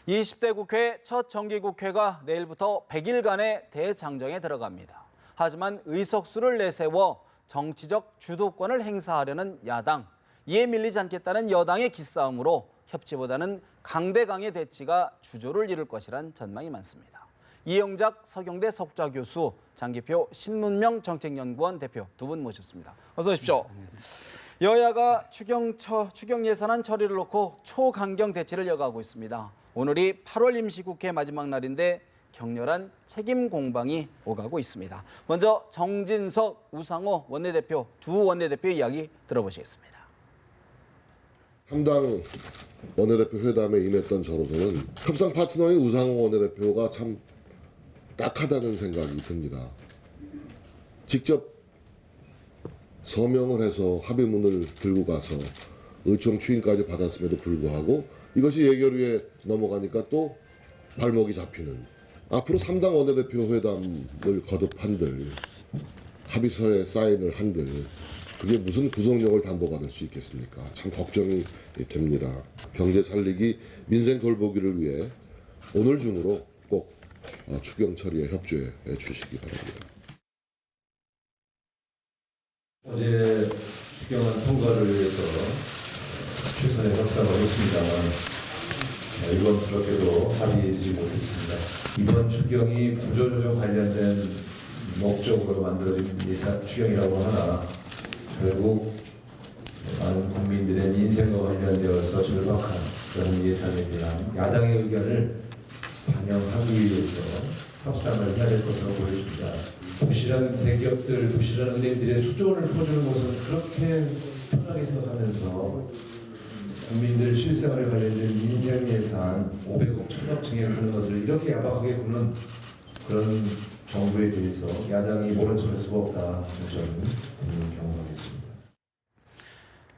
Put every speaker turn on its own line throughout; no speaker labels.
20대 국회 첫 정기국회가 내일부터 100일간의 대장정에 들어갑니다. 하지만 의석수를 내세워 정치적 주도권을 행사하려는 야당, 이에 밀리지 않겠다는 여당의 기싸움으로 협치보다는 강대강의 대치가 주조를 이룰 것이란 전망이 많습니다. 이영작 서경대 석좌 교수, 장기표 신문명 정책연구원 대표 두 분 모셨습니다. 어서 오십시오. 여야가 추경 예산안 처리를 놓고 초강경 대치를 이어가고 있습니다. 오늘이 8월 임시국회 마지막 날인데 격렬한 책임 공방이 오가고 있습니다. 먼저 정진석, 우상호 원내대표 두 원내대표의 이야기 들어보시겠습니다.
3당 원내대표 회담에 임했던 저로서는 협상 파트너인 우상호 원내대표가 참 딱하다는 생각이 듭니다. 직접 서명을 해서 합의문을 들고 가서 의총 추인까지 받았음에도 불구하고 이것이 예결위에 넘어가니까 또 발목이 잡히는, 앞으로 3당 원내대표 회담을 거듭한들, 합의서에 사인을 한들 그게 무슨 구속력을 담보받을 수 있겠습니까? 참 걱정이 됩니다. 경제 살리기, 민생 돌보기를 위해 오늘 중으로 꼭 추경 처리에 협조해 주시기 바랍니다.
어제 추경안 통과를 위해서 최선의 협상을 했습니다만 이번 그렇게도 합의되지 못했습니다. 이번 추경이 구조조정 관련된 목적으로 만들어진 추경이라고 하나 결국 많은 국민들의 인생과 관련되어서 절박한 그런 예산에 대한 야당의 의견을 반영하기 위해서 협상을 해야 될 것으로 보여집니다. 부실한 대기업들, 부실한 은행들의 수조원을 퍼주는 것을 그렇게 편하게 생각하면서 국민들 실생활에 관련된 민생 예산 500억, 1000억 층에 푸는 것을 이렇게 야박하게 푸는 그런 정부에 대해서 야당이 모른 척할 수가 없다. 저는 경험하겠습니다.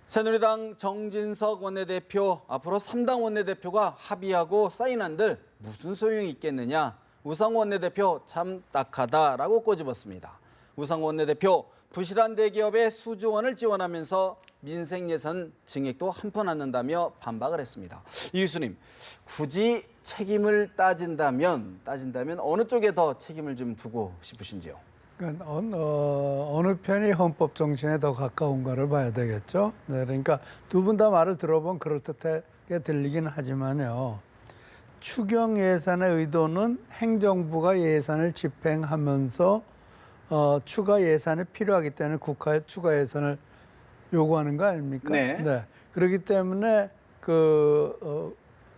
새누리당 정진석 원내대표, 앞으로 3당 원내대표가 합의하고 사인한들 무슨 소용이 있겠느냐. 우상호 원내대표 참 딱하다라고 꼬집었습니다. 우상호 원내대표, 부실한 대기업에 수조 원을 지원하면서 민생 예산 증액도 한푼 않는다며 반박을 했습니다. 이 교수님, 굳이 책임을 따진다면 어느 쪽에 더 책임을 좀 두고 싶으신지요?
그러니까 어느 편이 헌법 정신에 더 가까운가를 봐야 되겠죠. 네, 그러니까 두 분 다 말을 들어보면 그럴듯하게 들리긴 하지만요. 추경 예산의 의도는 행정부가 예산을 집행하면서 추가 예산이 필요하기 때문에 국가에 추가 예산을 요구하는 거 아닙니까?
네.
네. 그렇기 때문에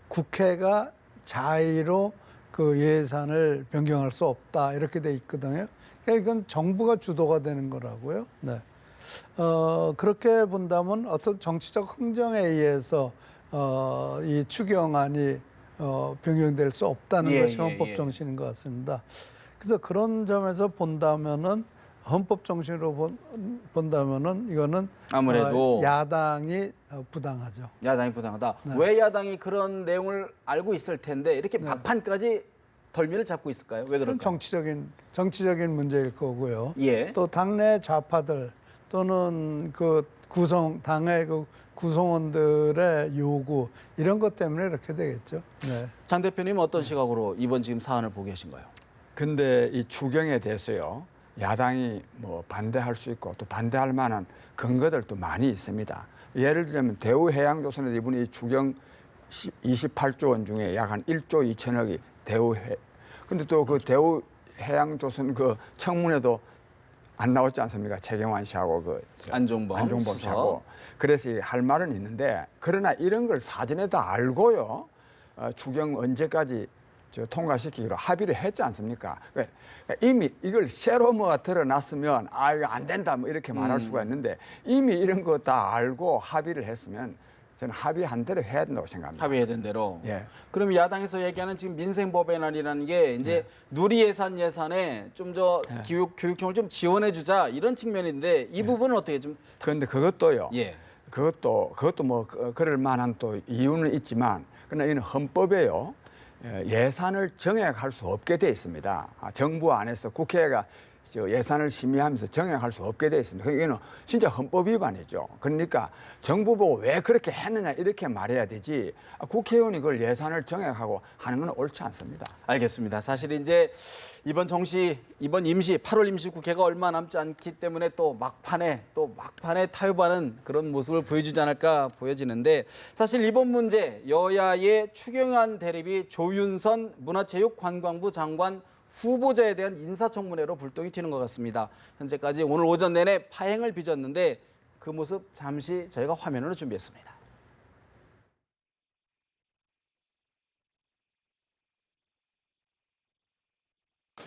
국회가 자의로 그 예산을 변경할 수 없다 이렇게 돼 있거든요. 그러니까 이건 정부가 주도가 되는 거라고요. 네. 그렇게 본다면 어떤 정치적 흥정에 의해서 이 추경안이 변경될 수 없다는 것이 헌법 정신인 것 같습니다. 그래서 그런 점에서 본다면은 헌법 정신으로 본다면은 이거는
아무래도
야당이 부당하죠.
야당이 부당하다.
네.
왜 야당이 그런 내용을 알고 있을 텐데 이렇게 막판까지 덜미를 잡고 있을까요? 왜
그건
그럴까요?
정치적인 문제일 거고요.
예.
또 당내 좌파들 또는 당의 구성원들의 요구 이런 것 때문에 이렇게 되겠죠. 네.
장 대표님 어떤 시각으로 이번 지금 사안을 보고 계신가요?
근데 이 추경에 대해서요, 야당이 뭐 반대할 수 있고 또 반대할 만한 근거들도 많이 있습니다. 예를 들면 대우해양조선에 이번에 이 추경 28조 원 중에 약 한 1조 2천억이 근데 또 그 대우해양조선 그 청문회도 안 나왔지 않습니까? 최경환 씨하고 안종범 씨하고. 그래서 할 말은 있는데, 그러나 이런 걸 사전에 다 알고요, 추경 언제까지 통과시키기로 합의를 했지 않습니까? 그러니까 이미 이걸 새로 뭐가 드러났으면 이거 안 된다 뭐 이렇게 말할 수가 있는데, 이미 이런 거 다 알고 합의를 했으면 저는 합의한 대로 해야 된다고 생각합니다.
합의해야 된 대로.
예.
그럼 야당에서 얘기하는 지금 민생법안이라는 게 이제 누리 예산에 좀 더 교육청을 좀 지원해 주자 이런 측면인데 이 부분은 어떻게 좀?
그런데 그것도요.
예.
그것도 뭐 그럴 만한 또 이유는 있지만, 그러나 이는 헌법에요, 예산을 정액할 수 없게 돼 있습니다. 정부 안에서 국회가 저 예산을 심의하면서 정액할 수 없게 돼 있습니다. 이거는 진짜 헌법 위반이죠. 그러니까 정부 보고 왜 그렇게 했느냐 이렇게 말해야 되지 국회의원이 그걸 예산을 정액하고 하는 건 옳지 않습니다.
알겠습니다. 사실 이제 이번 임시 8월 임시 국회가 얼마 남지 않기 때문에 또 막판에 타협하는 그런 모습을 보여주지 않을까 보여지는데 사실 이번 문제 여야의 추경안 대립이 조윤선 문화체육관광부 장관 후보자에 대한 인사청문회로 불똥이 튀는 것 같습니다. 현재까지 오늘 오전 내내 파행을 빚었는데 그 모습 잠시 저희가 화면으로 준비했습니다.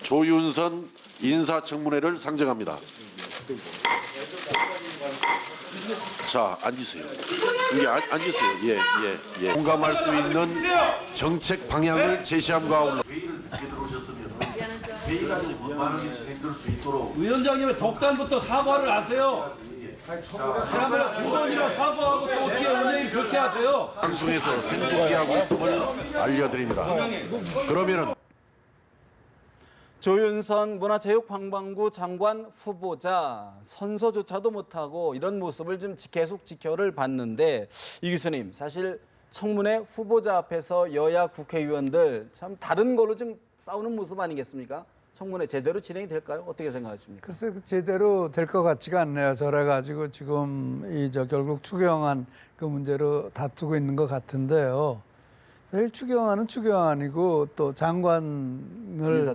조윤선 인사청문회를 상정합니다. 자, 앉으세요. 여기 앉으세요. 예. 공감할 수 있는 정책 방향을 제시함과 아울러 회의를 늦게 들어오셨으면 회의가 좀 많은 게 진행될 수 있도록
위원장님의 독단부터 사과를 하세요. 그러면 두 번이나 사과하고 또 어떻게 원장님 그렇게 하세요?
방송에서 생중계하고 있음을 알려드립니다. 그러면은
조윤선 문화체육관광부 장관 후보자 선서조차도 못하고 이런 모습을 좀 계속 지켜를 봤는데 이 교수님 사실 청문회 후보자 앞에서 여야 국회의원들 참 다른 걸로 좀 싸우는 모습 아니겠습니까? 청문회 제대로 진행이 될까요? 어떻게 생각하십니까?
글쎄 제대로 될 것 같지가 않네요. 저래 가지고 지금 결국 추경안 그 문제로 다투고 있는 것 같은데요. 사실 추경안은 추경안이고 또 장관을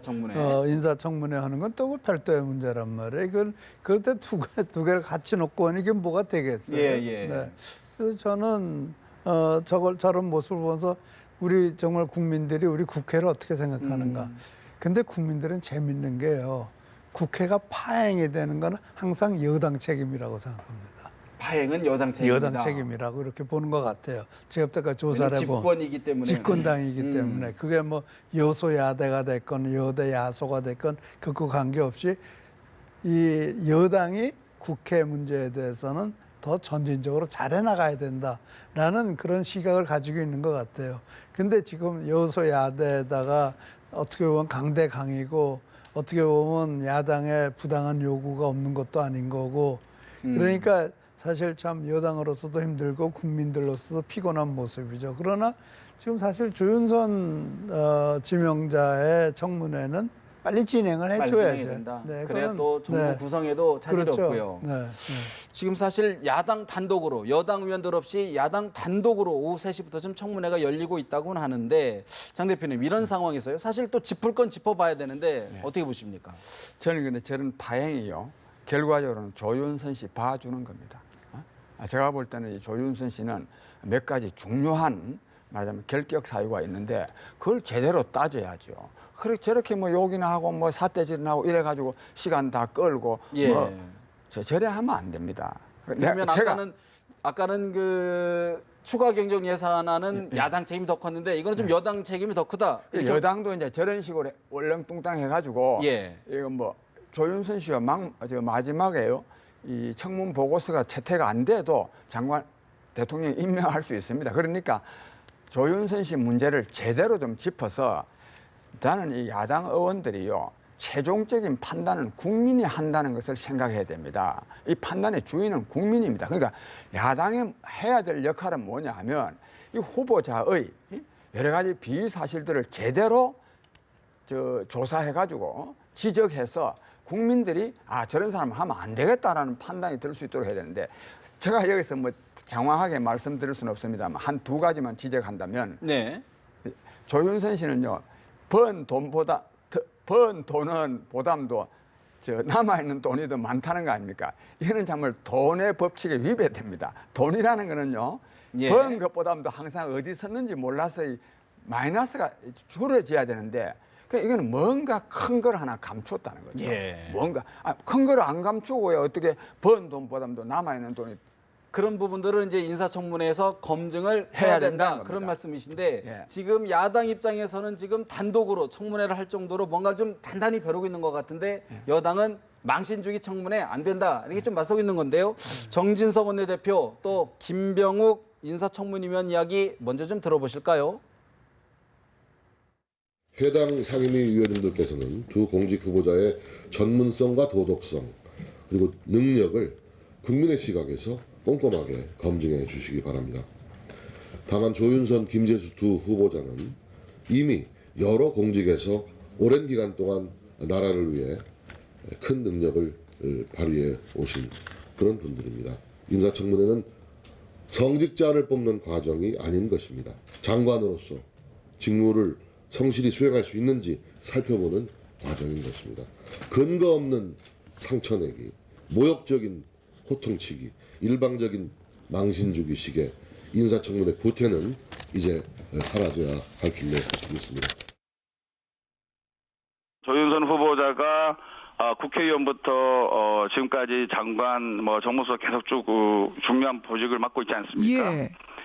인사청문회 하는 건 또 별도의 문제란 말이에요. 이건 그때 두 개를 같이 놓고 하는 게 뭐가 되겠어요?
예.
네. 그래서 저는 저런 모습을 보면서 우리 정말 국민들이 우리 국회를 어떻게 생각하는가. 근데 국민들은 재밌는 게요. 국회가 파행이 되는 건 항상 여당 책임이라고 생각합니다.
파행은 여당 책임이다.
여당 책임이라고 이렇게 보는 것 같아요. 제가 여태까지 조사를 해본
집권이기 때문에
집권당이기 때문에 그게 뭐 여소야대가 됐건 여대 야소가 됐건 그거 관계없이 이 여당이 국회 문제에 대해서는 더 전진적으로 잘해 나가야 된다라는 그런 시각을 가지고 있는 것 같아요. 근데 지금 여소야대에다가 어떻게 보면 강대강이고 어떻게 보면 야당의 부당한 요구가 없는 것도 아닌 거고 그러니까 사실 참 여당으로서도 힘들고 국민들로서도 피곤한 모습이죠. 그러나 지금 사실 조윤선 지명자의 청문회는 빨리 진행을 해줘야죠.
네, 그래야 또 정부 구성에도 차질이
그렇죠.
없고요.
네.
지금 사실 야당 단독으로 여당 의원들 없이 야당 단독으로 오후 3시부터 좀 청문회가 열리고 있다고는 하는데 장 대표님 이런 상황에서요. 사실 또 짚을 건 짚어봐야 되는데 어떻게 보십니까?
저는 근데 저런 파행이요. 결과적으로는 조윤선 씨 봐주는 겁니다. 제가 볼 때는 이 조윤선 씨는 몇 가지 중요한 말하자면 결격 사유가 있는데 그걸 제대로 따져야죠. 그렇게 저렇게 뭐 욕이나 하고 뭐 삿대질이나 하고 이래가지고 시간 다 끌고 뭐 저래 하면 안 됩니다.
그러면 아까는 그 추가 경정 예산안은 야당 책임이 더 컸는데 이거는 좀 여당 책임이 더 크다.
여당도 이제 저런 식으로 얼렁뚱땅 해가지고 이거 뭐 조윤선 씨가 마지막에요. 이 청문 보고서가 채택 안 돼도 장관 대통령이 임명할 수 있습니다. 그러니까 조윤선 씨 문제를 제대로 좀 짚어서 저는 이 야당 의원들이요. 최종적인 판단은 국민이 한다는 것을 생각해야 됩니다. 이 판단의 주인은 국민입니다. 그러니까 야당이 해야 될 역할은 뭐냐 하면 이 후보자의 여러 가지 비위 사실들을 제대로 조사해가지고 지적해서 국민들이 저런 사람 하면 안 되겠다라는 판단이 들 수 있도록 해야 되는데 제가 여기서 뭐 장황하게 말씀드릴 수는 없습니다만 한 두 가지만 지적한다면 조윤선 씨는요 번 돈은 보담도 남아있는 돈이 더 많다는 거 아닙니까? 이거는 정말 돈의 법칙에 위배됩니다. 돈이라는 거는요 번 것보다도 항상 어디 섰는지 몰라서 마이너스가 줄어져야 되는데 이거는 뭔가 큰 걸 하나 감췄다는 거죠. 뭔가 큰 걸 안 감추고 어떻게 번 돈보다도 남아있는 돈이
그런 부분들은 이제 인사청문회에서 검증을 해야 된다 그런 말씀이신데 지금 야당 입장에서는 지금 단독으로 청문회를 할 정도로 뭔가 좀 단단히 벼르고 있는 것 같은데 여당은 망신주기 청문회 안 된다 이렇게 좀 맞서고 있는 건데요. 정진석 원내대표 또 김병욱 인사청문위원 이야기 먼저 좀 들어보실까요?
해당 상임위 위원님들께서는 두 공직 후보자의 전문성과 도덕성 그리고 능력을 국민의 시각에서 꼼꼼하게 검증해 주시기 바랍니다. 다만 조윤선, 김재수 두 후보자는 이미 여러 공직에서 오랜 기간 동안 나라를 위해 큰 능력을 발휘해 오신 그런 분들입니다. 인사청문회는 성직자를 뽑는 과정이 아닌 것입니다. 장관으로서 직무를 성실히 수행할 수 있는지 살펴보는 과정인 것입니다. 근거 없는 상처내기, 모욕적인 호통치기, 일방적인 망신주기식의 인사청문회 구태는 이제 사라져야 할 줄로 믿습니다.
조윤선 후보자가 국회의원부터 지금까지 장관, 정무수석 계속 쭉 중요한 보직을 맡고 있지 않습니까?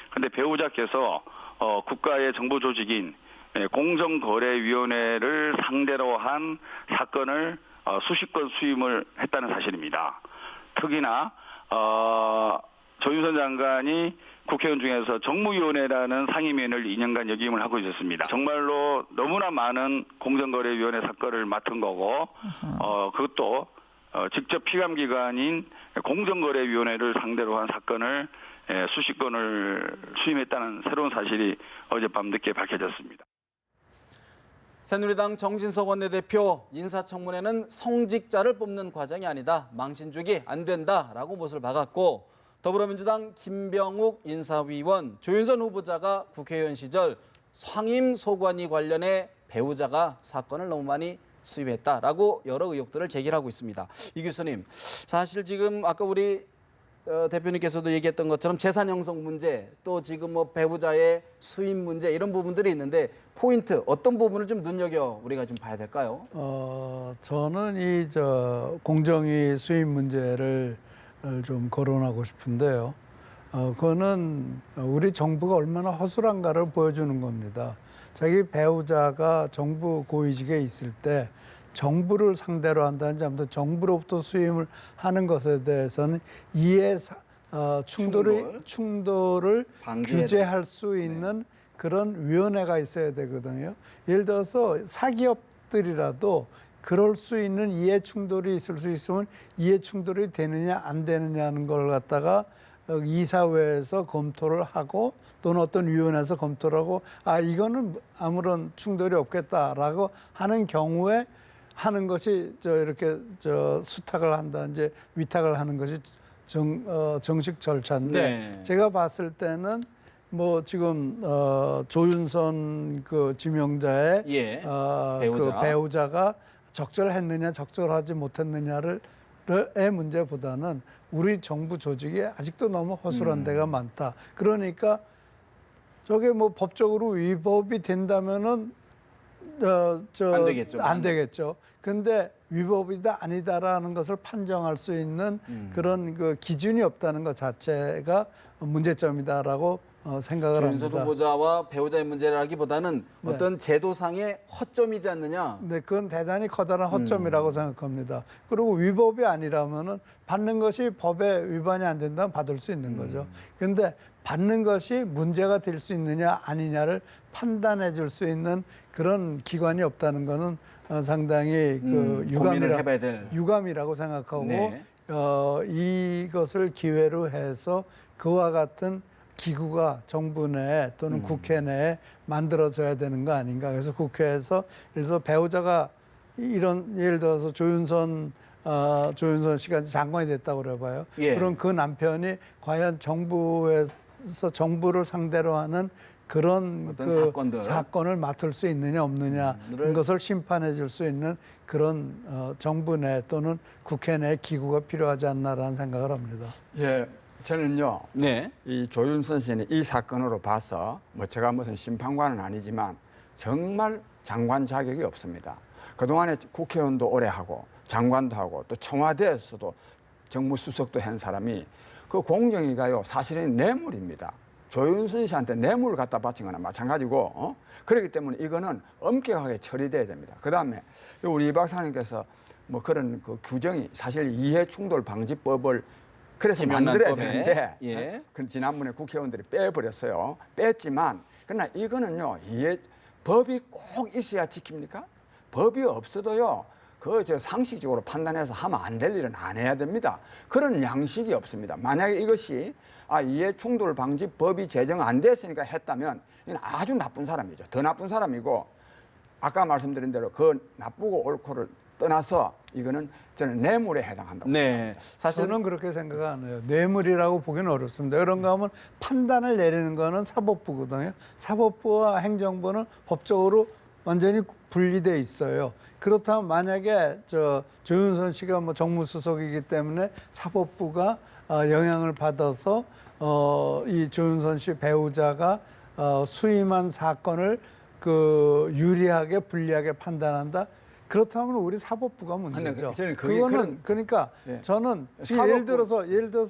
그런데 배우자께서 국가의 정부 조직인 공정거래위원회를 상대로 한 사건을 수십 건 수임을 했다는 사실입니다. 특히나 조윤선 장관이 국회의원 중에서 정무위원회라는 상임위원회를 2년간 역임을 하고 있었습니다. 정말로 너무나 많은 공정거래위원회 사건을 맡은 거고 그것도 직접 피감기관인 공정거래위원회를 상대로 한 사건을 수십 건을 수임했다는 새로운 사실이 어젯밤 늦게 밝혀졌습니다.
새누리당 정진석 원내대표, 인사청문회는 성직자를 뽑는 과정이 아니다. 망신주기 안 된다라고 못을 박았고, 더불어민주당 김병욱 인사위원, 조윤선 후보자가 국회의원 시절 상임소관위 관련해 배우자가 사건을 너무 많이 수임했다라고 여러 의혹들을 제기하고 있습니다. 이 교수님, 사실 지금 아까 우리 대표님께서도 얘기했던 것처럼 재산 형성 문제, 또 지금 배우자의 수임 문제 이런 부분들이 있는데 포인트 어떤 부분을 좀 눈여겨 우리가 좀 봐야 될까요?
저는 공정위 수임 문제를 좀 거론하고 싶은데요. 그거는 우리 정부가 얼마나 허술한가를 보여주는 겁니다. 자기 배우자가 정부 고위직에 있을 때 정부를 상대로 한다든지 아무튼 정부로부터 수임을 하는 것에 대해서는 충돌을 규제할 수 있는 그런 위원회가 있어야 되거든요. 예를 들어서 사기업들이라도 그럴 수 있는 이해 충돌이 있을 수 있으면 이해 충돌이 되느냐 안 되느냐는 걸 갖다가 이사회에서 검토를 하고 또는 어떤 위원회에서 검토를 하고 이거는 아무런 충돌이 없겠다라고 하는 경우에 하는 것이 이렇게 수탁을 한다든지 위탁을 하는 것이 정식 절차인데
네.
제가 봤을 때는 지금 조윤선 그 지명자의 배우자가 적절했느냐 적절하지 못했느냐의 문제보다는 우리 정부 조직이 아직도 너무 허술한 데가 많다. 그러니까 저게 법적으로 위법이 된다면은 안 되겠죠. 근데 위법이다 아니다라는 것을 판정할 수 있는 그런 그 기준이 없다는 것 자체가 문제점이다라고 생각을 합니다.
조윤선 후보자와 배우자의 문제라기보다는 어떤 제도상의 허점이지 않느냐.
네, 그건 대단히 커다란 허점이라고 생각합니다. 그리고 위법이 아니라면은 받는 것이 법에 위반이 안 된다면 받을 수 있는 거죠. 그런데 받는 것이 문제가 될 수 있느냐 아니냐를 판단해 줄 수 있는 그런 기관이 없다는 것은 상당히 유감이라고 생각하고
네.
이것을 기회로 해서 그와 같은 기구가 정부 내 또는 국회 내에 만들어져야 되는 거 아닌가. 그래서 국회에서 예를 들어서 배우자가 예를 들어서 조윤선 씨가 장관이 됐다고 그래봐요. 그럼 그 남편이 과연 정부에서 정부를 상대로 하는 그런 사건을 맡을 수 있느냐 없느냐 이런 것을 심판해 줄 수 있는 그런 정부 내 또는 국회 내 기구가 필요하지 않나라는 생각을 합니다.
예, 저는요.
네.
이 조윤선 씨는 이 사건으로 봐서 제가 무슨 심판관은 아니지만 정말 장관 자격이 없습니다. 그동안에 국회의원도 오래 하고 장관도 하고 또 청와대에서도 정무수석도 한 사람이 그 공정위가요 사실은 뇌물입니다. 조윤선 씨한테 뇌물을 갖다 바친 거나 마찬가지고 그렇기 때문에 이거는 엄격하게 처리돼야 됩니다. 그다음에 우리 이 박사님께서 그런 그 규정이 사실 이해충돌방지법을 그래서 만들어야 되는데 지난번에 국회의원들이 빼버렸어요. 뺐지만 그러나 이거는요 법이 꼭 있어야 지킵니까? 법이 없어도요. 저 상식적으로 판단해서 하면 안 될 일은 안 해야 됩니다. 그런 양식이 없습니다. 만약에 이것이 이해 충돌 방지 법이 제정 안 됐으니까 했다면 이건 아주 나쁜 사람이죠. 더 나쁜 사람이고 아까 말씀드린 대로 그 나쁘고 옳고를 떠나서 이거는 저는 뇌물에 해당한다고
네, 사실
저는 그렇게 생각 안 해요. 뇌물이라고 보기는 어렵습니다. 그런가 하면 판단을 내리는 거는 사법부거든요. 사법부와 행정부는 법적으로 완전히 분리돼 있어요. 그렇다면 만약에 조윤선 씨가 뭐 정무수석이기 때문에 사법부가 영향을 받아서 이 조윤선 씨 배우자가 수임한 사건을 유리하게 불리하게 판단한다. 그렇다면 우리 사법부가 문제죠.
저는 그게
그거는 그러니까
예.
저는 지금 예를 들어서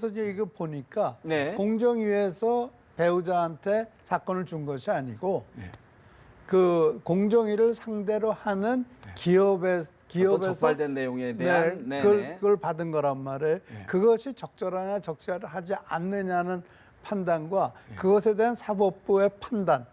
이제 이거 보니까
네.
공정위에서 배우자한테 사건을 준 것이 아니고
예.
그 공정위를 상대로 하는 기업에서
적발된 내용에 대한
그걸 받은 거란 말이에요. 그것이 적절하냐 적절하지 않느냐는 판단과 그것에 대한 사법부의 판단.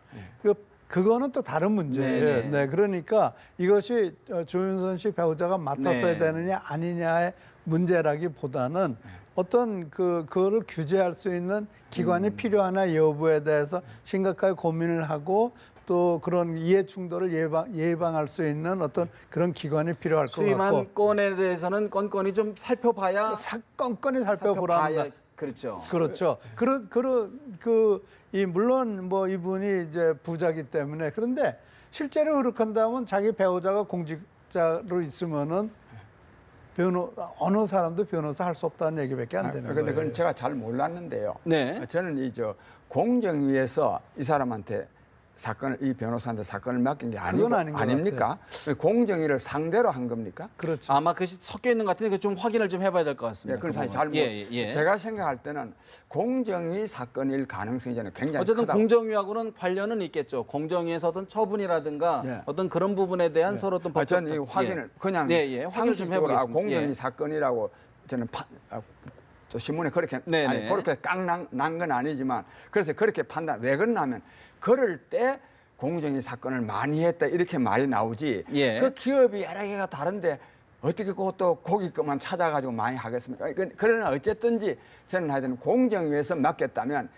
그거는 또 다른 문제예요. 네, 그러니까 이것이 조윤선 씨 배우자가 맡았어야 되느냐 아니냐의 문제라기보다는 어떤 그거를 규제할 수 있는 기관이 필요하나 여부에 대해서 심각하게 고민을 하고 또 그런 이해 충돌을 예방할 수 있는 어떤 그런 기관이 필요할 것 같고
수임한 건에 대해서는 건건히 좀 살펴봐야
건건히 살펴보라는
그렇죠.
그렇죠. 물론 뭐 이분이 이제 부자기 때문에 그런데 실제로 그렇게한다면 자기 배우자가 공직자로 있으면은 어느 사람도 변호사 할 수 없다는 얘기밖에 안 되는 거예요.
그런데 그건 제가 잘 몰랐는데요.
네.
저는 공정위에서 이 사람한테 이 변호사한테 사건을 맡긴 게
그건 아닌 것
아닙니까? 공정위를 상대로 한 겁니까?
그렇죠.
아마 그것이 섞여 있는 것 같은데 좀 확인을 좀 해봐야 될 것 같습니다.
그건 사실
예.
제가 생각할 때는 공정위 사건일 가능성이 저는 굉장히
어쨌든
크다고.
공정위하고는 관련은 있겠죠. 공정위에서 어떤 처분이라든가 어떤 그런 부분에 대한 서로 어떤 법적
저는 이 확인을 그냥
확인을 좀
상식적으로
해보겠습니다.
공정위 사건이라고 저는 또 신문에 그렇게 그렇게 깡난 건 아니지만 그래서 그렇게 판단 왜 그러냐면 그럴 때 공정위 사건을 많이 했다 이렇게 말이 나오지 그 기업이 여러 개가 다른데 어떻게 그것도 고기 것만 찾아가지고 많이 하겠습니까? 그러나 어쨌든지 저는 하여튼 공정위에서 맡겼다면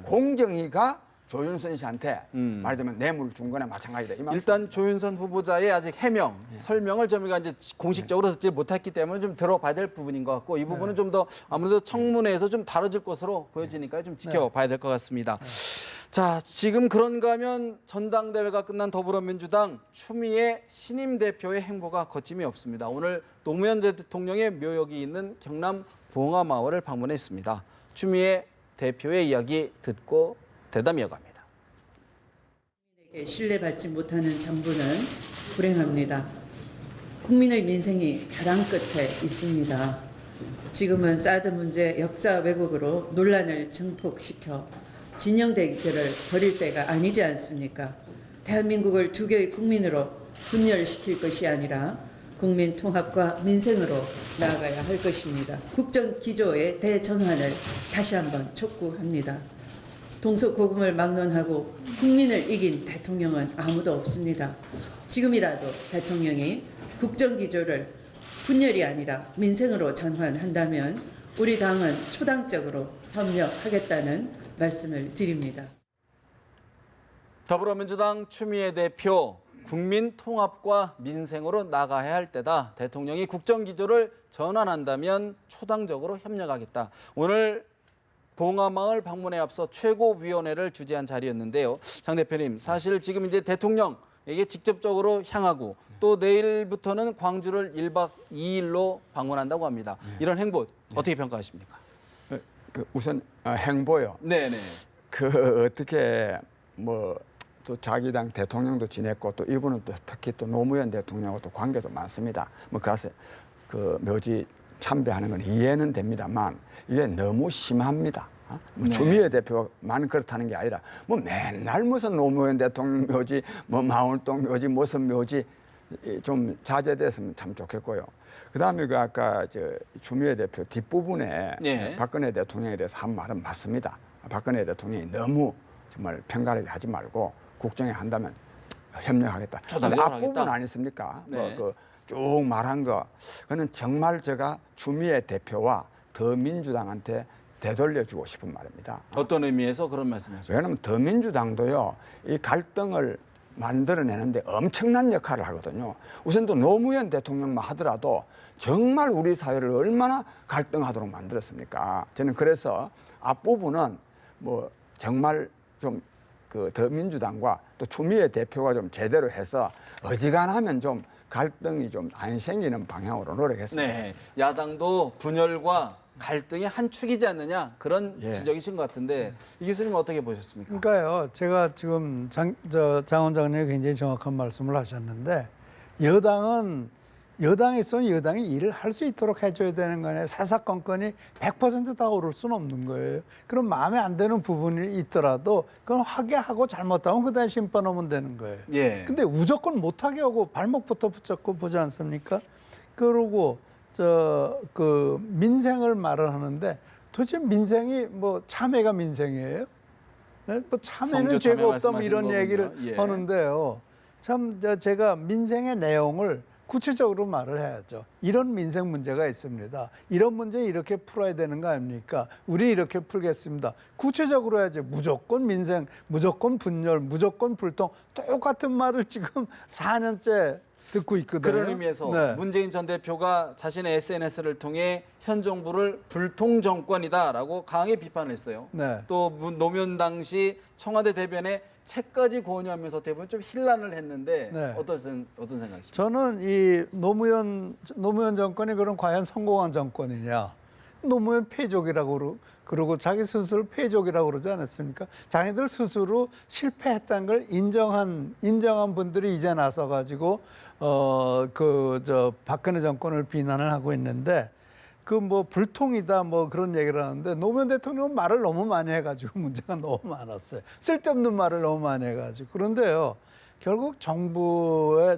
공정위가 조윤선 씨한테 말하자면 뇌물 준 거나 마찬가지다. 이
일단 조윤선 후보자의 아직 해명, 설명을 저희가 이제 공식적으로 듣지 못했기 때문에 좀 들어봐야 될 부분인 것 같고 이 부분은 좀 더 아무래도 청문회에서 좀 다뤄질 것으로 보여지니까 좀 지켜봐야 될 것 같습니다. 자, 지금 그런가 하면 전당대회가 끝난 더불어민주당 추미애 신임 대표의 행보가 거침이 없습니다. 오늘 노무현 대통령의 묘역이 있는 경남 봉화마을을 방문했습니다. 추미애 대표의 이야기 듣고 대담 이어갑니다.
신뢰받지 못하는 정부는 불행합니다. 국민의 민생이 벼랑 끝에 있습니다. 지금은 사드 문제 역사 왜곡으로 논란을 증폭시켜 진영 대결을 벌일 때가 아니지 않습니까? 대한민국을 두 개의 국민으로 분열시킬 것이 아니라 국민 통합과 민생으로 나아가야 할 것입니다. 국정 기조의 대전환을 다시 한번 촉구합니다. 동서고금을 막론하고 국민을 이긴 대통령은 아무도 없습니다. 지금이라도 대통령이 국정 기조를 분열이 아니라 민생으로 전환한다면 우리 당은 초당적으로 협력하겠다는 말씀을 드립니다.
더불어민주당 추미애 대표, 국민 통합과 민생으로 나가야 할 때다. 대통령이 국정 기조를 전환한다면 초당적으로 협력하겠다. 오늘 봉화마을 방문에 앞서 최고위원회를 주재한 자리였는데요. 장 대표님, 사실 지금 이제 대통령에게 직접적으로 향하고 또 내일부터는 광주를 1박 2일로 방문한다고 합니다. 이런 행보 어떻게 평가하십니까?
우선 행보요.
네네.
어떻게 또 자기 당 대통령도 지냈고 또 이분은 또 특히 또 노무현 대통령하고 또 관계도 많습니다. 그래서 묘지 참배하는 건 이해는 됩니다만 이게 너무 심합니다. 추미애 대표만 그렇다는 게 아니라 맨날 무슨 노무현 대통령 묘지, 마을동 묘지, 무슨 묘지 좀 자제됐으면 참 좋겠고요. 그다음에 아까 추미애 대표 뒷부분에 박근혜 대통령에 대해서 한 말은 맞습니다. 박근혜 대통령이 너무 정말 편가르게 하지 말고 국정에 한다면 협력하겠다.
초당적으로
근데 앞부분
하겠다.
아니습니까?
네.
쭉 말한 거, 그는 정말 제가 추미애 대표와 더민주당한테 되돌려주고 싶은 말입니다.
어떤 의미에서 그런 말씀하세요?
왜냐하면 더민주당도요, 이 갈등을 만들어내는데 엄청난 역할을 하거든요. 우선 또 노무현 대통령만 하더라도 정말 우리 사회를 얼마나 갈등하도록 만들었습니까? 저는 그래서 앞부분은 뭐 정말 좀 그 더민주당과 또 추미애 대표가 좀 제대로 해서 어지간하면 좀 갈등이 좀 안 생기는 방향으로 노력했습니다.
네, 야당도 분열과 갈등의 한 축이지 않느냐 그런
예.
지적이신 것 같은데 이 교수님 어떻게 보셨습니까?
그러니까요. 제가 지금 장 원장님이 굉장히 정확한 말씀을 하셨는데 여당에 있으면 여당이 일을 할 수 있도록 해줘야 되는 거 아니에요. 사사건건이 100% 다 오를 수는 없는 거예요. 그럼 마음에 안 드는 부분이 있더라도 그건 하게 하고 잘못하면 그다음에 심판하면 되는 거예요.
예.
근데 무조건 못하게 하고 발목부터 붙잡고 보지 않습니까? 그러고 그 민생을 말을 하는데 도대체 민생이 뭐 참외가 민생이에요? 네? 뭐 참외는
성주
죄가
참외
없다 뭐 이런
말씀하시는
얘기를
거군요. 예.
하는데요. 참 제가 민생의 내용을 구체적으로 말을 해야죠. 이런 민생 문제가 있습니다. 이런 문제 이렇게 풀어야 되는 거 아닙니까? 우리 이렇게 풀겠습니다. 구체적으로 해야지. 무조건 민생, 무조건 분열, 무조건 불통 똑같은 말을 지금 4년째 듣고 있거든요.
그런 의미에서
네.
문재인 전 대표가 자신의 SNS를 통해 현 정부를 불통 정권이다라고 강하게 비판을 했어요.
네.
또 노무현 당시 청와대 대변에 책까지 권유하면서 대부분 좀 hir난을 했는데
네.
어떤 생각이십니까?
저는 이 노무현 정권이 그럼 과연 성공한 정권이냐? 노무현 패족이라고 그러고 자기 스스로 패족이라고 그러지 않았습니까? 자기들 스스로 실패했다는 걸 인정한 분들이 이제 나서 가지고 박근혜 정권을 비난을 하고 있는데 그 뭐 불통이다 뭐 그런 얘기를 하는데 노무현 대통령은 말을 너무 많이 해가지고 문제가 너무 많았어요. 쓸데없는 말을 너무 많이 해가지고. 그런데요, 결국 정부와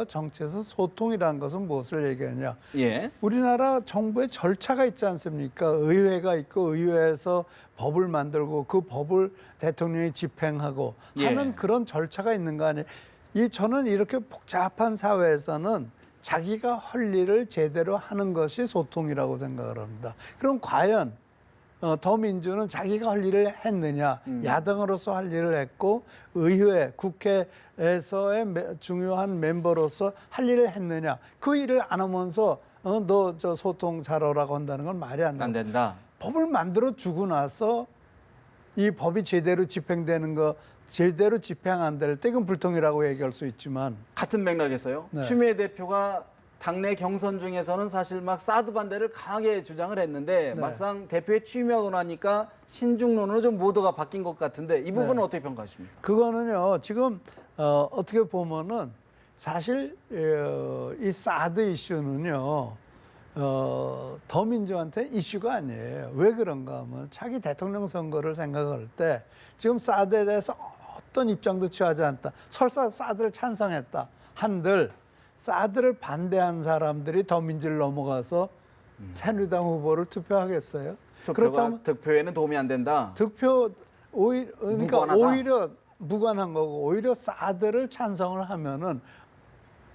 정치에서 소통이라는 것은 무엇을 얘기하냐?
예.
우리나라 정부의 절차가 있지 않습니까? 의회가 있고 의회에서 법을 만들고 그 법을 대통령이 집행하고
예.
하는 그런 절차가 있는 거 아니에요? 저는 이렇게 복잡한 사회에서는 자기가 할 일을 제대로 하는 것이 소통이라고 생각을 합니다. 그럼 과연 더민주는 자기가 할 일을 했느냐? 야당으로서 할 일을 했고 의회, 국회에서의 중요한 멤버로서 할 일을 했느냐? 그 일을 안 하면서 너 저 소통 잘하라고 한다는 건 말이 안
된다.
법을 만들어 주고 나서 이 법이 제대로 집행되는 거 제대로 집행 안 될 때 이건 불통이라고 얘기할 수 있지만
같은 맥락에서요.
네.
추미애 대표가 당내 경선 중에서는 사실 막 사드 반대를 강하게 주장을 했는데
네.
막상 대표에 취임하고 나니까 신중론으로 좀 모두가 바뀐 것 같은데 이 부분은
네.
어떻게 평가하십니까?
그거는요 지금 어떻게 보면은 사실 이 사드 이슈는요 더민주한테 이슈가 아니에요. 왜 그런가 하면 차기 대통령 선거를 생각할 때 지금 사드에 대해서 어떤 입장도 취하지 않다. 설사 사드를 찬성했다 한들 사드를 반대한 사람들이 더민주를 넘어가서 새누리당 후보를 투표하겠어요? 그렇다면
득표에는 도움이 안 된다.
그러니까
무관하다.
오히려 무관한 거고 오히려 사드를 찬성을 하면은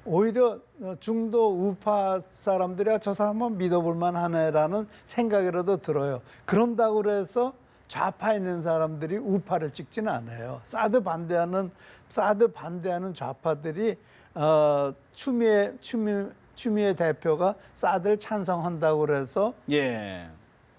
오히려 중도 우파 사람들이 저 사람은 믿어볼 만하네라는 생각이라도 들어요. 그런다고 그래서 좌파에 있는 사람들이 우파를 찍지는 않아요. 사드 반대하는 좌파들이 추미애 대표가 사드를 찬성한다고 그래서
예.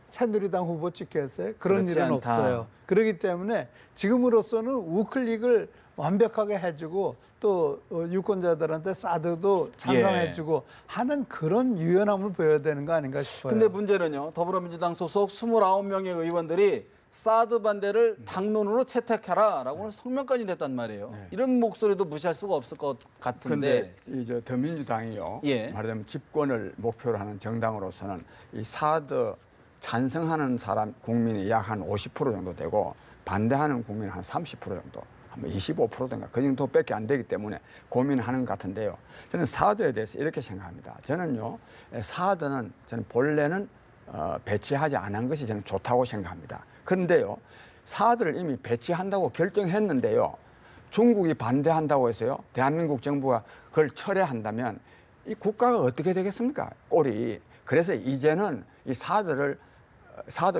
새누리당 후보 찍겠어요? 그런
그렇지
일은
않다.
없어요. 그렇기 때문에 지금으로서는 우클릭을 완벽하게 해주고 또 유권자들한테 사드도 찬성해주고 하는 그런 유연함을 보여야 되는 거 아닌가 싶어요.
근데 문제는요. 더불어민주당 소속 29명의 의원들이 사드 반대를 당론으로 채택하라라고 성명까지 냈단 말이에요.
네.
이런 목소리도 무시할 수가 없을 것 같은데.
근데 이제 더민주당이요.
예.
말하자면 집권을 목표로 하는 정당으로서는 이 사드 찬성하는 사람 국민이 약 한 50% 정도 되고 반대하는 국민은 한 30% 정도, 한 25%인가 그 정도밖에 안 되기 때문에 고민하는 것 같은데요. 저는 사드에 대해서 이렇게 생각합니다. 저는요, 사드는 저는 본래는 배치하지 않은 것이 저는 좋다고 생각합니다. 그런데요, 사드를 이미 배치한다고 결정했는데요, 중국이 반대한다고 해서요. 대한민국 정부가 그걸 철회한다면 이 국가가 어떻게 되겠습니까? 꼴이. 그래서 이제는 이 사드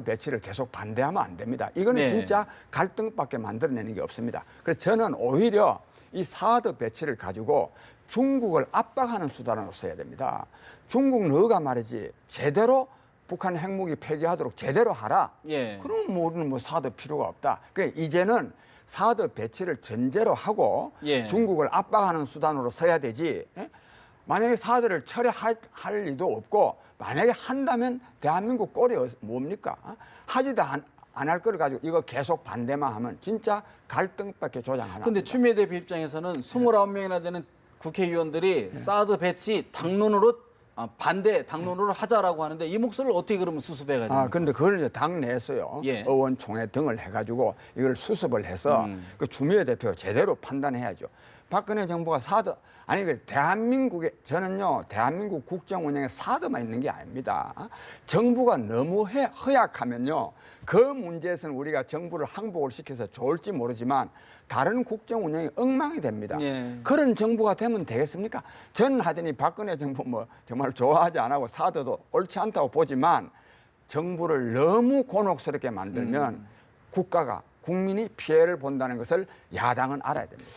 배치를 계속 반대하면 안 됩니다. 이거는
네.
진짜 갈등밖에 만들어내는 게 없습니다. 그래서 저는 오히려 이 사드 배치를 가지고 중국을 압박하는 수단으로 써야 됩니다. 중국 너가 말이지 제대로 북한 핵무기 폐기하도록 제대로 하라.
예.
그럼 우리는 뭐 사드 필요가 없다. 그러니까 이제는 사드 배치를 전제로 하고
예.
중국을 압박하는 수단으로 써야 되지. 예? 만약에 사드를 철회할 리도 없고 만약에 한다면 대한민국 꼴이 뭡니까? 하지도 안 할 거를 가지고 이거 계속 반대만 하면 진짜 갈등밖에 조장 안 합니다.
근데 추미애 대표 입장에서는 29명이나 되는 국회의원들이 사드 배치 당론으로 당론으로 하자라고 하는데 이 목소리를 어떻게 그러면 수습해야 됩니까?
근데 그걸 이제 당내에서요.
예.
의원총회 등을 해가지고 이걸 수습을 해서 그 추미애 대표 제대로 판단해야죠. 박근혜 정부가 사드 아니 그 대한민국에 저는요 대한민국 국정 운영에 사드만 있는 게 아닙니다. 정부가 너무 허약하면요 그 문제에서는 우리가 정부를 항복을 시켜서 좋을지 모르지만 다른 국정 운영이 엉망이 됩니다.
예.
그런 정부가 되면 되겠습니까? 저는 하더니 박근혜 정부 뭐 정말 좋아하지 않고 사드도 옳지 않다고 보지만 정부를 너무 곤혹스럽게 만들면 국가가 국민이 피해를 본다는 것을 야당은 알아야 됩니다.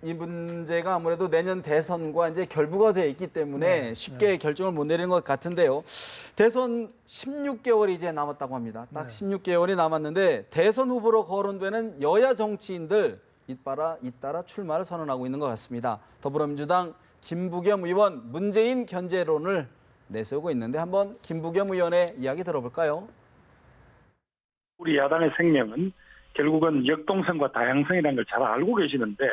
이 문제가 아무래도 내년 대선과 이제 결부가 되어 있기 때문에 쉽게 결정을 못 내리는 것 같은데요. 대선 16개월이 이제 남았다고 합니다. 딱 16개월이 남았는데 대선 후보로 거론되는 여야 정치인들 잇따라 출마를 선언하고 있는 것 같습니다. 더불어민주당 김부겸 의원 문재인 견제론을 내세우고 있는데 한번 김부겸 의원의 이야기 들어볼까요?
우리 야당의 생명은 결국은 역동성과 다양성이라는 걸 잘 알고 계시는데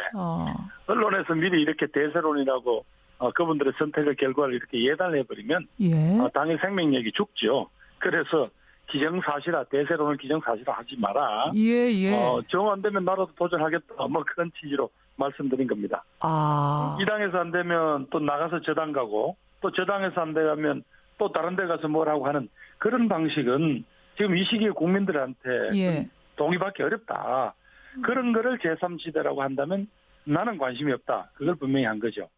언론에서 미리 이렇게 대세론이라고 그분들의 선택의 결과를 이렇게 예단을 해버리면 당의 생명력이 죽죠. 그래서 기정사실화 대세론을 기정사실화 하지 마라. 정 안 되면 나라도 도전하겠다. 뭐 그런 취지로 말씀드린 겁니다. 이 당에서 안 되면 또 나가서 저 당 가고 또 저 당에서 안 되면 또 다른 데 가서 뭐라고 하는 그런 방식은 지금 이 시기에 국민들한테 동의받기 어렵다. 그런 거를 제3지대라고 한다면 나는 관심이 없다. 그걸 분명히 한 거죠.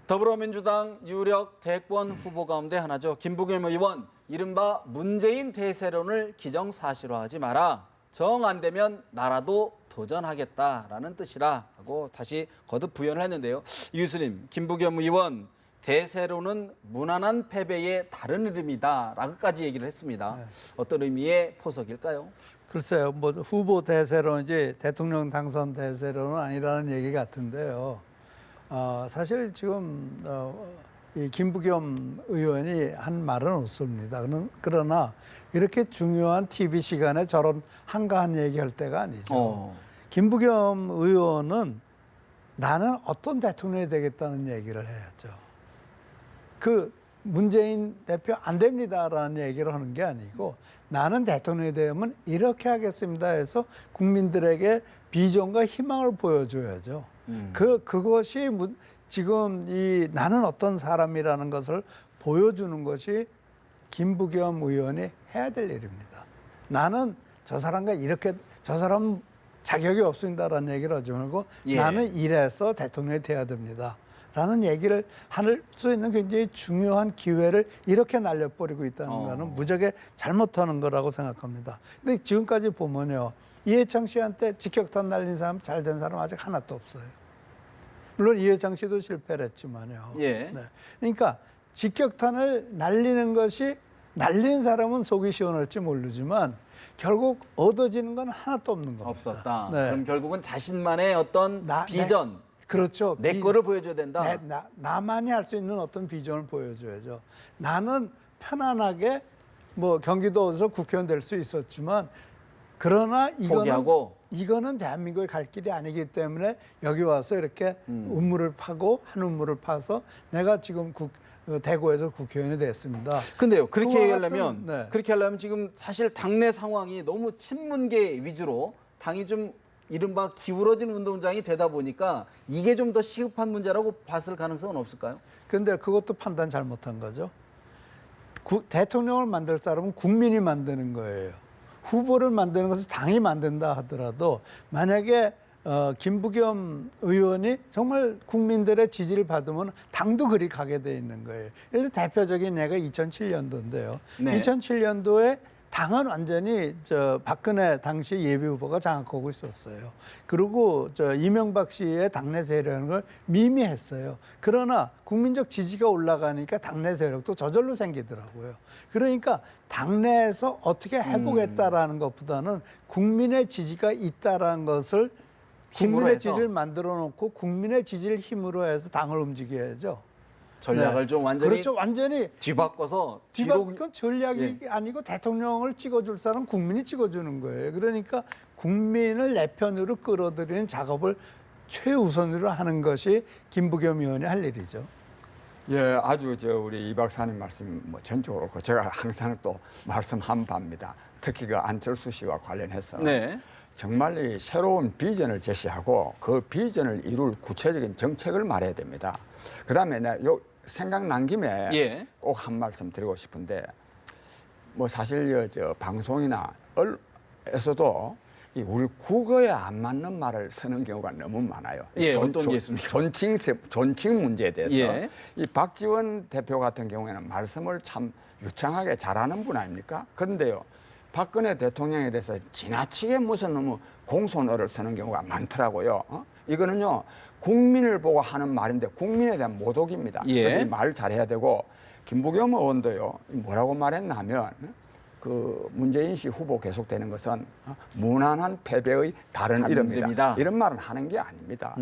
더불어민주당 유력 대권 후보 가운데 하나죠. 김부겸 의원, 이른바 문재인 대세론을 기정사실화하지 마라. 정 안 되면 나라도 도전하겠다라는 뜻이라 하고 다시 거듭 부연을 했는데요. 이 교수님, 김부겸 의원, 대세론은 무난한 패배의 다른 이름이다라고까지 얘기를 했습니다. 어떤 의미의 포석일까요?
글쎄요, 뭐 후보 대세론이지 대통령 당선 대세론은 아니라는 얘기 같은데요. 사실 지금 이 김부겸 의원이 한 말은 없습니다. 그러나 이렇게 중요한 TV 시간에 저런 한가한 얘기할 때가 아니죠. 김부겸 의원은 나는 어떤 대통령이 되겠다는 얘기를 해야죠. 그 문재인 대표 안 됩니다라는 얘기를 하는 게 아니고 나는 대통령이 되면 이렇게 하겠습니다 해서 국민들에게 비전과 희망을 보여줘야죠. 그것이 지금 이 나는 어떤 사람이라는 것을 보여주는 것이 김부겸 의원이 해야 될 일입니다. 나는 저 사람과 이렇게 저 사람 자격이 없습니다라는 얘기를 하지 말고 나는 이래서 대통령이 돼야 됩니다. 라는 얘기를 할 수 있는 굉장히 중요한 기회를 이렇게 날려버리고 있다는 거는 무지하게 잘못하는 거라고 생각합니다. 근데 지금까지 보면요. 이해창 씨한테 직격탄 날린 사람, 잘된 사람 아직 하나도 없어요. 물론 이해창 씨도 실패를 했지만요. 네. 그러니까 직격탄을 날리는 것이 날린 사람은 속이 시원할지 모르지만 결국 얻어지는 건 하나도 없는 겁니다.
없었다. 그럼 결국은 자신만의 어떤 비전.
그렇죠.
내 거를 보여줘야 된다.
나만이 할 수 있는 어떤 비전을 보여줘야죠. 나는 편안하게 뭐 경기도에서 국회의원 될 수 있었지만 그러나 이거는 대한민국의 갈 길이 아니기 때문에 여기 와서 이렇게 우물을 파고 한 우물을 파서 내가 지금 대구에서 국회의원이 됐습니다.
근데요, 그렇게 하려면 지금 사실 당내 상황이 너무 친문계 위주로 당이 좀 이른바 기울어진 운동장이 되다 보니까 이게 좀 더 시급한 문제라고 봤을 가능성은 없을까요?
그런데 그것도 판단 잘못한 거죠. 대통령을 만들 사람은 국민이 만드는 거예요. 후보를 만드는 것을 당이 만든다 하더라도 만약에 김부겸 의원이 정말 국민들의 지지를 받으면 당도 그리 가게 돼 있는 거예요. 예를 들어 대표적인 예가 2007년도인데요.
네.
2007년도에 당은 완전히 박근혜 당시 예비 후보가 장악하고 있었어요. 그리고 이명박 씨의 당내 세력이라는 걸 미미했어요. 그러나 국민적 지지가 올라가니까 당내 세력도 저절로 생기더라고요. 그러니까 당내에서 어떻게 해보겠다라는 것보다는 국민의 지지가 있다라는 것을 국민의 지지를 만들어 놓고 국민의 지지를 힘으로 해서 당을 움직여야죠.
전략을
네.
좀 완전히
그렇죠. 완전히
뒤바꿔서
그건 전략이 아니고 대통령을 찍어줄 사람 국민이 찍어주는 거예요. 그러니까 국민을 내 편으로 끌어들이는 작업을 최우선으로 하는 것이 김부겸 의원이 할 일이죠.
예, 아주 우리 이 박사님 말씀 뭐 전적으로 그렇고 제가 항상 또 말씀한 바입니다. 특히 그 안철수 씨와 관련해서
네.
정말 이 새로운 비전을 제시하고 그 비전을 이룰 구체적인 정책을 말해야 됩니다. 그다음에 요 생각난 김에
예.
꼭 한 말씀 드리고 싶은데 뭐 사실 방송이나 언론에서도 이 우리 국어에 안 맞는 말을 쓰는 경우가 너무 많아요.
예, 어떤 게 있습니까?
존칭 문제에 대해서
예.
이 박지원 대표 같은 경우에는 말씀을 참 유창하게 잘하는 분 아닙니까? 그런데요, 박근혜 대통령에 대해서 지나치게 무슨 너무 공손어를 쓰는 경우가 많더라고요. 이거는요, 국민을 보고 하는 말인데 국민에 대한 모독입니다.
예.
그래서 이 말 잘해야 되고, 김부겸 의원도요, 뭐라고 말했나 하면 그 문재인 씨 후보 계속되는 것은 무난한 패배의 다른 이름이다. 이런 말은 하는 게 아닙니다.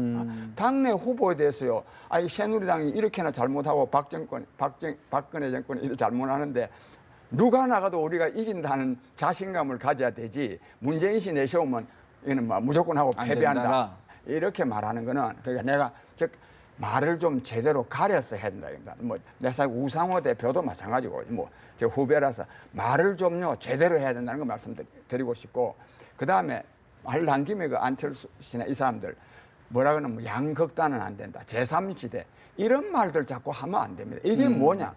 당내 후보에 대해서요, 이 새누리당이 이렇게나 잘못하고 박근혜 정권이 이렇게 잘못하는데 누가 나가도 우리가 이긴다는 자신감을 가져야 되지, 문재인 씨 내세우면 이는 뭐 무조건 하고 패배한다. 이렇게 말하는 거는, 그러니까 내가 즉 말을 좀 제대로 가려서 해야 된다. 뭐 내사 우상호 대표도 마찬가지고, 뭐 제 후배라서 말을 좀요 제대로 해야 된다는 거 말씀드리고 싶고, 그 다음에 말 남김에 그 안철수 씨나 이 사람들 뭐라 그러면 뭐 양극단은 안 된다, 제3지대 이런 말들 자꾸 하면 안 됩니다. 이게 뭐냐?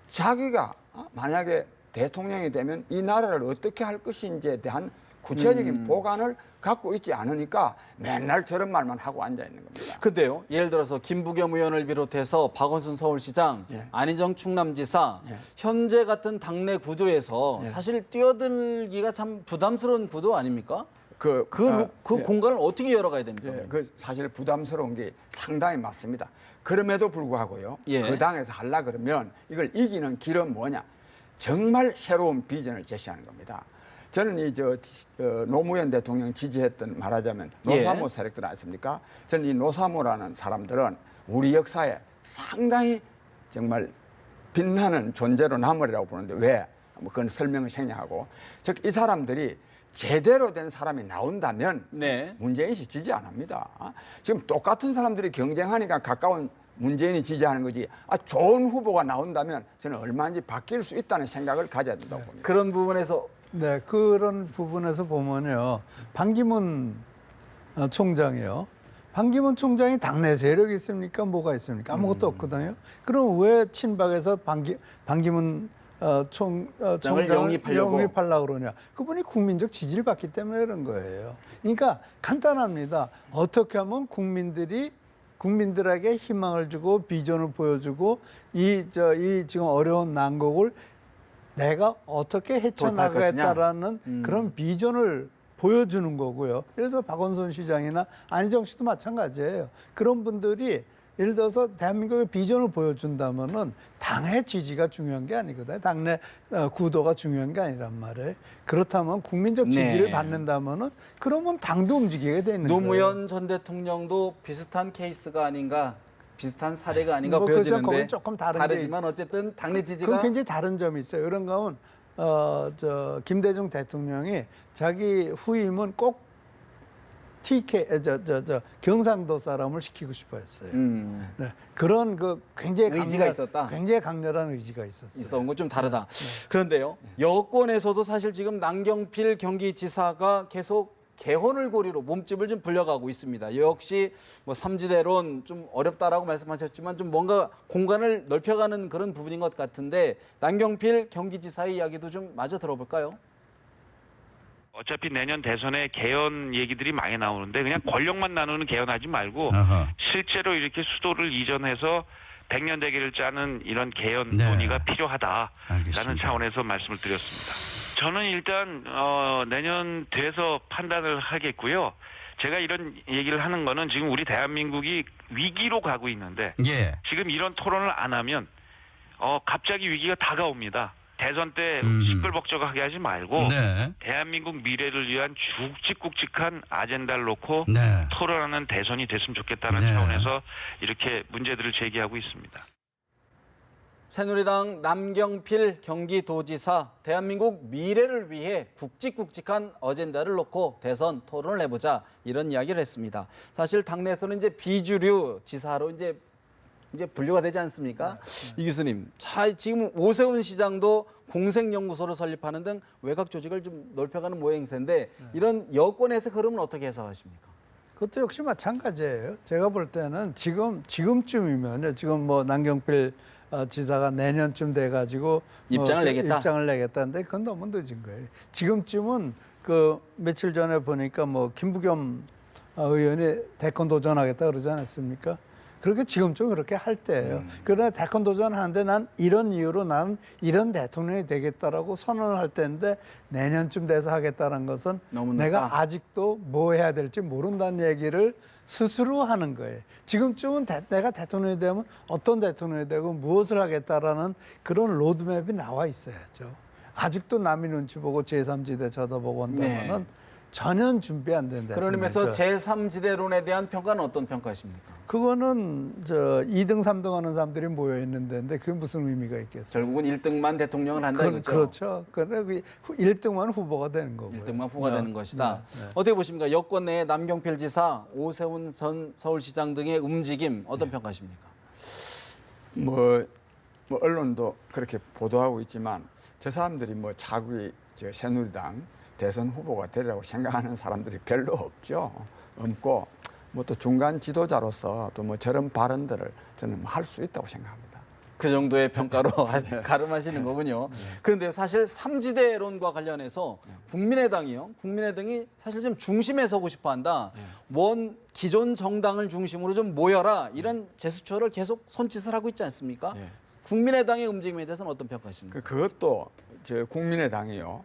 자기가 만약에 대통령이 되면 이 나라를 어떻게 할 것인지에 대한 구체적인 보관을 갖고 있지 않으니까 맨날 저런 말만 하고 앉아 있는 겁니다.
근데요, 예를 들어서 김부겸 의원을 비롯해서 박원순 서울시장, 안희정 충남지사, 현재 같은 당내 구도에서 사실 뛰어들기가 참 부담스러운 구도 아닙니까? 그 공간을 어떻게 열어가야 됩니까?
그 사실 부담스러운 게 상당히 맞습니다. 그럼에도 불구하고요, 그 당에서 하려 그러면 이걸 이기는 길은 뭐냐? 정말 새로운 비전을 제시하는 겁니다. 저는 노무현 대통령 지지했던, 말하자면 노사모 세력들 아십니까? 저는 이 노사모라는 사람들은 우리 역사에 상당히 정말 빛나는 존재로 남으리라고 보는데, 왜? 뭐 그건 설명을 생략하고, 즉 이 사람들이 제대로 된 사람이 나온다면 문재인 씨 지지 안 합니다. 지금 똑같은 사람들이 경쟁하니까 가까운 문재인이 지지하는 거지, 좋은 후보가 나온다면 저는 얼마든지 바뀔 수 있다는 생각을 가져야 된다고 봅니다.
그런 부분에서
그런 부분에서 보면요, 반기문 총장이요. 반기문 총장이 당내 세력이 있습니까? 뭐가 있습니까? 아무것도 없거든요. 그럼 왜 친박에서 반기문 총장을 영입하려고 그러냐? 그분이 국민적 지지를 받기 때문에 그런 거예요. 그러니까 간단합니다. 어떻게 하면 국민들에게 희망을 주고 비전을 보여주고 이 지금 어려운 난국을 내가 어떻게 헤쳐나가겠다라는 그런 비전을 보여주는 거고요. 예를 들어 박원순 시장이나 안희정 씨도 마찬가지예요. 그런 분들이 예를 들어서 대한민국의 비전을 보여준다면은 당의 지지가 중요한 게 아니거든요. 당내 구도가 중요한 게 아니란 말이에요. 그렇다면 국민적 지지를 받는다면은 그러면 당도 움직이게 되는 거예요.
노무현 전 대통령도 비슷한 케이스가 아닌가, 비슷한 사례가 아닌가 보여지는데,
거긴 조금
다르지만 어쨌든 당내 지지가
그건 굉장히 다른 점이 있어요. 이런 거는 김대중 대통령이 자기 후임은 꼭 경상도 사람을 시키고 싶어했어요. 그런 굉장히
의지가 있었다.
굉장히 강렬한 의지가 있었어요.
있었던 건 좀 다르다. 그런데요, 여권에서도 사실 지금 남경필 경기지사가 계속 개헌을 고리로 몸집을 좀 불려가고 있습니다. 역시 뭐 삼지대론 좀 어렵다라고 말씀하셨지만 좀 뭔가 공간을 넓혀가는 그런 부분인 것 같은데, 남경필 경기지사의 이야기도 좀 마저 들어볼까요?
어차피 내년 대선에 개헌 얘기들이 많이 나오는데 그냥 권력만 나누는 개헌하지 말고 실제로 이렇게 수도를 이전해서 100년 대계를 짜는 이런 개헌 논의가 필요하다라는
알겠습니다.
차원에서 말씀을 드렸습니다. 저는 일단 내년 돼서 판단을 하겠고요. 제가 이런 얘기를 하는 거는 지금 우리 대한민국이 위기로 가고 있는데
예.
지금 이런 토론을 안 하면 갑자기 위기가 다가옵니다. 대선 때 시끌벅적하게 하지 말고
네.
대한민국 미래를 위한 굵직굵직한 아젠다를 놓고
네.
토론하는 대선이 됐으면 좋겠다는
네.
차원에서 이렇게 문제들을 제기하고 있습니다.
새누리당 남경필 경기도지사, 대한민국 미래를 위해 굵직굵직한 어젠다를 놓고 대선 토론을 해보자, 이런 이야기를 했습니다. 사실 당내에서는 이제 비주류 지사로 이제 분류가 되지 않습니까? 이 교수님, 지금 오세훈 시장도 공생연구소를 설립하는 등 외곽 조직을 좀 넓혀가는 모양새인데 이런 여권에서 흐름은 어떻게 해석하십니까?
그것도 역시 마찬가지예요. 제가 볼 때는 지금쯤이면요. 지금 뭐 남경필 지사가 내년쯤 돼가지고
입장을 내겠다.
입장을 내겠다는데 그건 너무 늦은 거예요. 지금쯤은 그 며칠 전에 보니까 뭐 김부겸 의원이 대권 도전하겠다 그러지 않았습니까? 그렇게 지금쯤 그렇게 할 때예요. 그러나 대권 도전하는데 난 이런 이유로 난 이런 대통령이 되겠다라고 선언을 할 때인데 내년쯤 돼서 하겠다는 것은
너무
내가
늦다.
아직도 뭐 해야 될지 모른다는 얘기를 스스로 하는 거예요. 지금쯤은 내가 대통령이 되면 어떤 대통령이 되고 무엇을 하겠다라는 그런 로드맵이 나와 있어야죠. 아직도 남의 눈치 보고 제3지대 쳐다보고 한다면은 전혀 준비 안 된
그런 의미에서 제3지대론에 대한 평가는 어떤 평가십니까?
그거는 2등, 3등 하는 사람들이 모여 있는 데인데 그게 무슨 의미가 있겠어요?
결국은 1등만 대통령을 한다 이거죠?
그렇죠. 그런데 1등만 후보가 되는 거고요.
1등만 후보가 되는 것이다.
네.
어떻게 보십니까? 여권 내에 남경필 지사, 오세훈 전 서울시장 등의 움직임 어떤 평가십니까?
뭐 언론도 그렇게 보도하고 있지만 저 사람들이 뭐 자국이 새누리당 대선 후보가 되리라고 생각하는 사람들이 별로 없고 뭐 또 중간 지도자로서 또 뭐 저런 발언들을 저는 할 수 있다고 생각합니다.
그 정도의 평가로 가름하시는 거군요. 그런데 사실 3지대론과 관련해서 국민의당이 사실 좀 중심에 서고 싶어 한다. 기존 정당을 중심으로 좀 모여라. 이런 제스처를 계속 손짓을 하고 있지 않습니까? 국민의당의 움직임에 대해서는 어떤 평가하십니까?
그것도 국민의당이요.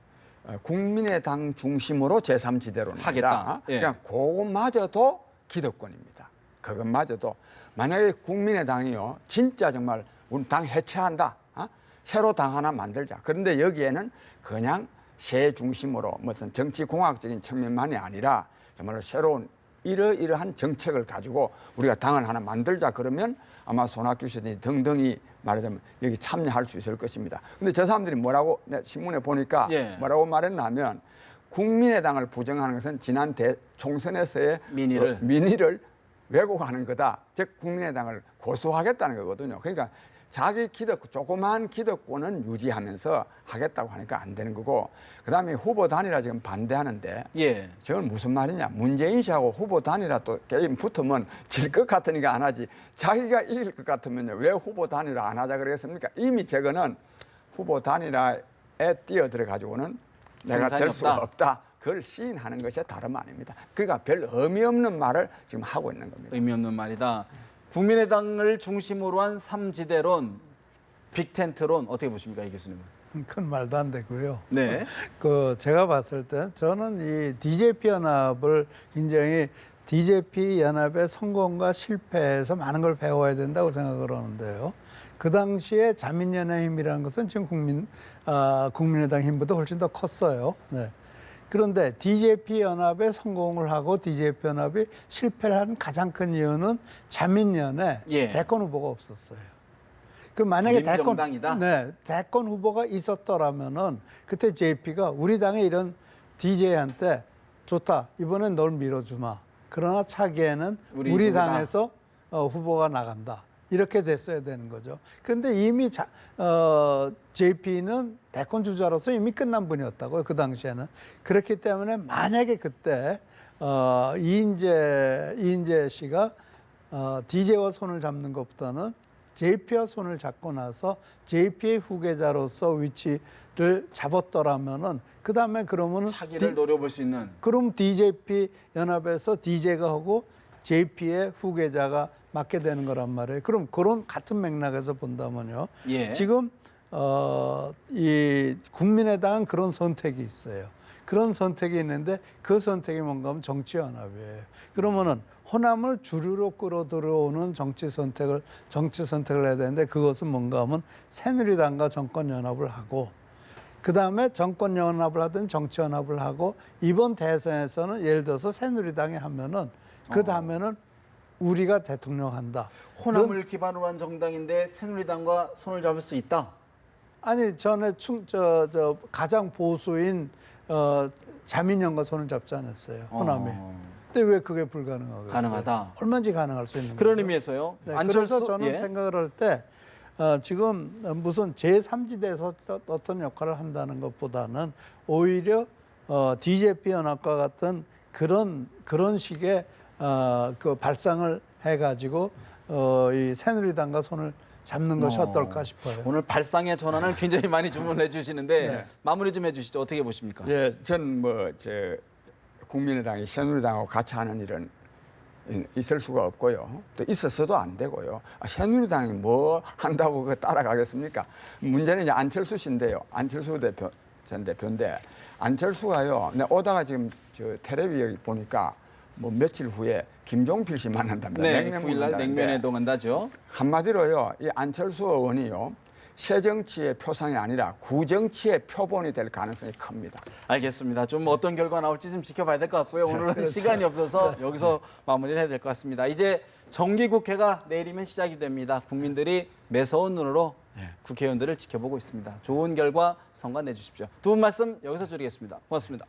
국민의당 중심으로 제3지대로
하겠다.
그냥 그것마저도 기득권입니다. 그것마저도 만약에 국민의당이요 진짜 정말 우리 당 해체한다, 새로 당 하나 만들자. 그런데 여기에는 그냥 새 중심으로 무슨 정치 공학적인 측면만이 아니라 정말로 새로운 이러이러한 정책을 가지고 우리가 당을 하나 만들자 그러면 아마 손학규 씨든지 등등이 말하자면 여기 참여할 수 있을 것입니다. 근데 저 사람들이 뭐라고 신문에 보니까 뭐라고 말했냐면 국민의당을 부정하는 것은 지난 총선에서의 민의를 왜곡하는 거다. 즉 국민의당을 고소하겠다는 거거든요. 그러니까 자기 조그마한 기득권은 유지하면서 하겠다고 하니까 안 되는 거고, 그다음에 후보 단일화 지금 반대하는데 저건 무슨 말이냐. 문재인 씨하고 후보 단일화 또 게임 붙으면 질 것 같으니까 안 하지. 자기가 이길 것 같으면요 왜 후보 단일화 안 하자 그러겠습니까? 이미 저거는 후보 단일화에 뛰어들어 가지고는 내가 될 수가 없다. 그걸 시인하는 것이 다름 아닙니다. 그러니까 별 의미 없는 말을 지금 하고 있는 겁니다.
의미 없는 말이다. 국민의당을 중심으로 한 3지대론, 빅텐트론 어떻게 보십니까, 이 교수님은?
큰 말도 안 되고요.
네.
제가 봤을 때 저는 이 DJP 연합을 굉장히 DJP 연합의 성공과 실패에서 많은 걸 배워야 된다고 생각을 하는데요. 그 당시에 자민연합힘이라는 것은 지금 국민의당 힘보다 훨씬 더 컸어요. 네. 그런데 DJP 연합에 성공을 하고 DJP 연합이 실패를 한 가장 큰 이유는 자민련에 대권 후보가 없었어요. 그 만약에 대권 후보가 있었더라면은 그때 JP가 우리 당의 이런 DJ한테 좋다, 이번엔 널 밀어주마. 그러나 차기에는 우리 당에서 후보가 나간다. 이렇게 됐어야 되는 거죠. 그런데 이미 JP는 대권 주자로서 이미 끝난 분이었다고요. 그 당시에는. 그렇기 때문에 만약에 그때 이인재 씨가 DJ와 손을 잡는 것보다는 JP와 손을 잡고 나서 JP의 후계자로서 위치를 잡았더라면은 그 다음에 그러면은
차기를 노려볼 수 있는.
그럼 DJP 연합에서 DJ가 하고 JP의 후계자가 맡게 되는 거란 말이에요. 그럼 그런 같은 맥락에서 본다면요.
예.
지금 이 국민의당은 그런 선택이 있어요. 그런 선택이 있는데 그 선택이 뭔가 하면 정치연합이에요. 그러면은 호남을 주류로 끌어들어오는 정치 선택을 해야 되는데 그것은 뭔가 하면 새누리당과 정권연합을 하고 그다음에 정권연합을 하든 정치연합을 하고 이번 대선에서는 예를 들어서 새누리당이 하면은 그 다음에는 우리가 대통령 한다.
호남을 기반으로 한 정당인데 새누리당과 손을 잡을 수 있다.
아니 전에 가장 보수인 자민련과 손을 잡지 않았어요. 호남이. 근데 왜 그게 불가능하겠어요?
가능하다.
얼마든지 가능할 수 있는
그런
거죠.
의미에서요.
네,
안철수
그래서 저는
예.
생각을 할 때 지금 무슨 제3지대에서 어떤 역할을 한다는 것보다는 오히려 DJP 연합과 같은 그런 식의 그 발상을 해가지고 이 새누리당과 손을 잡는 것이 어떨까 싶어요.
오늘 발상의 전환을 굉장히 많이 주문해 주시는데
네.
마무리 좀 해주시죠. 어떻게 보십니까?
예, 전 국민의당이 새누리당하고 같이 하는 일은 있을 수가 없고요. 또 있었어도 안 되고요. 새누리당이 뭐 한다고 그거 따라가겠습니까? 문제는 이제 안철수 씨인데요. 안철수 전 대표인데 안철수가요. 내가 오다가 지금 텔레비에 보니까 뭐 며칠 후에 김종필 씨 만난답니다.
네,
냉면
9일날
먹는다는데
냉면회동 한다죠.
한마디로요. 이 안철수 의원이요. 새정치의 표상이 아니라 구정치의 표본이 될 가능성이 큽니다.
알겠습니다. 좀 어떤 결과 나올지 좀 지켜봐야 될 것 같고요. 오늘은 시간이 없어서 여기서 마무리를 해야 될 것 같습니다. 이제 정기국회가 내일이면 시작이 됩니다. 국민들이 매서운 눈으로 국회의원들을 지켜보고 있습니다. 좋은 결과 성과 내주십시오. 두 분 말씀 여기서 줄이겠습니다. 고맙습니다.